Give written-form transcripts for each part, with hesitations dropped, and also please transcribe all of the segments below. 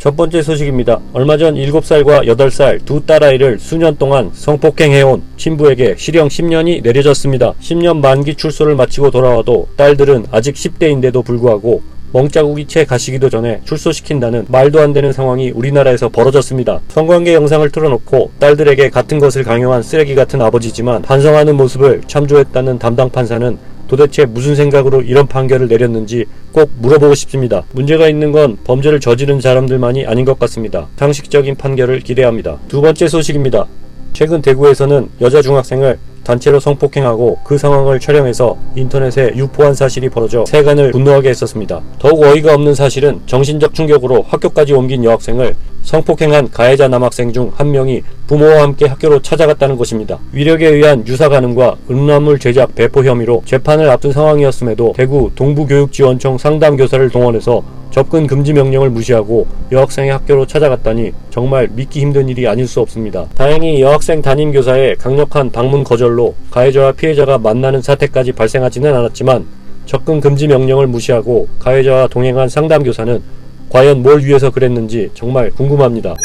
첫 번째 소식입니다. 얼마 전 7살과 8살 두 딸아이를 수년 동안 성폭행해온 친부에게 실형 10년이 내려졌습니다. 10년 만기 출소를 마치고 돌아와도 딸들은 아직 10대인데도 불구하고 멍자국이 채 가시기도 전에 출소시킨다는 말도 안 되는 상황이 우리나라에서 벌어졌습니다. 성관계 영상을 틀어놓고 딸들에게 같은 것을 강요한 쓰레기 같은 아버지지만 반성하는 모습을 참조했다는 담당 판사는 도대체 무슨 생각으로 이런 판결을 내렸는지 꼭 물어보고 싶습니다. 문제가 있는 건 범죄를 저지른 사람들만이 아닌 것 같습니다. 상식적인 판결을 기대합니다. 두 번째 소식입니다. 최근 대구에서는 여자 중학생을 단체로 성폭행하고 그 상황을 촬영해서 인터넷에 유포한 사실이 벌어져 세간을 분노하게 했었습니다. 더욱 어이가 없는 사실은 정신적 충격으로 학교까지 옮긴 여학생을 성폭행한 가해자 남학생 중 한 명이 부모와 함께 학교로 찾아갔다는 것입니다. 위력에 의한 유사 가늠과 음란물 제작 배포 혐의로 재판을 앞둔 상황이었음에도 대구 동부교육지원청 상담교사를 동원해서 접근 금지 명령을 무시하고 여학생의 학교로 찾아갔다니 정말 믿기 힘든 일이 아닐 수 없습니다. 다행히 여학생 담임교사의 강력한 방문 거절로 가해자와 피해자가 만나는 사태까지 발생하지는 않았지만 접근 금지 명령을 무시하고 가해자와 동행한 상담교사는 과연 뭘 위해서 그랬는지 정말 궁금합니다.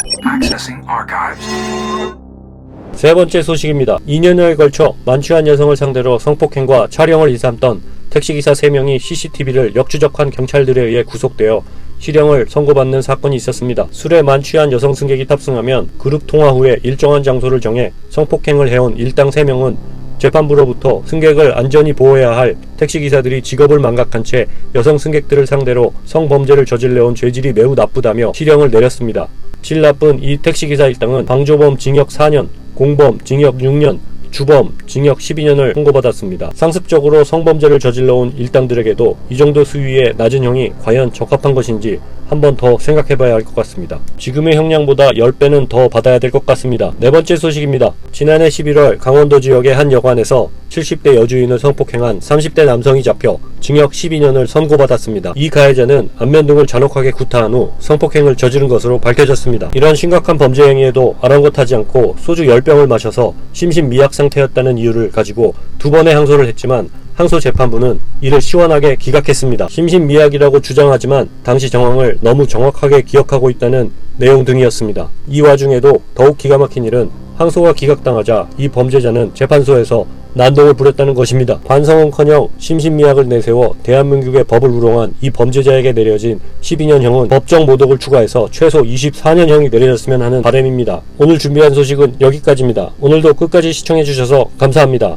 세 번째 소식입니다. 2년여에 걸쳐 만취한 여성을 상대로 성폭행과 촬영을 일삼던 택시기사 3명이 CCTV를 역추적한 경찰들에 의해 구속되어 실형을 선고받는 사건이 있었습니다. 술에 만취한 여성 승객이 탑승하면 그룹 통화 후에 일정한 장소를 정해 성폭행을 해온 일당 3명은 재판부로부터 승객을 안전히 보호해야 할 택시기사들이 직업을 망각한 채 여성 승객들을 상대로 성범죄를 저질러온 죄질이 매우 나쁘다며 실형을 내렸습니다. 질 나쁜 이 택시기사 일당은 방조범 징역 4년, 공범 징역 6년, 주범 징역 12년을 선고받았습니다. 상습적으로 성범죄를 저질러온 일당들에게도 이 정도 수위의 낮은 형이 과연 적합한 것인지 한 번 더 생각해봐야 할 것 같습니다. 지금의 형량보다 10배는 더 받아야 될 것 같습니다. 네 번째 소식입니다. 지난해 11월 강원도 지역의 한 여관에서 70대 여주인을 성폭행한 30대 남성이 잡혀 징역 12년을 선고받았습니다. 이 가해자는 안면 등을 잔혹하게 구타한 후 성폭행을 저지른 것으로 밝혀졌습니다. 이런 심각한 범죄 행위에도 아랑곳하지 않고 소주 10병을 마셔서 심신미약 상태였다는 이유를 가지고 2번의 항소를 했지만 항소 재판부는 이를 시원하게 기각했습니다. 심신미약이라고 주장하지만 당시 정황을 너무 정확하게 기억하고 있다는 내용 등이었습니다. 이 와중에도 더욱 기가 막힌 일은 항소가 기각당하자 이 범죄자는 재판소에서 난동을 부렸다는 것입니다. 반성은커녕 심신미약을 내세워 대한민국의 법을 우롱한 이 범죄자에게 내려진 12년형은 법정 모독을 추가해서 최소 24년형이 내려졌으면 하는 바람입니다. 오늘 준비한 소식은 여기까지입니다. 오늘도 끝까지 시청해주셔서 감사합니다.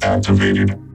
Activated.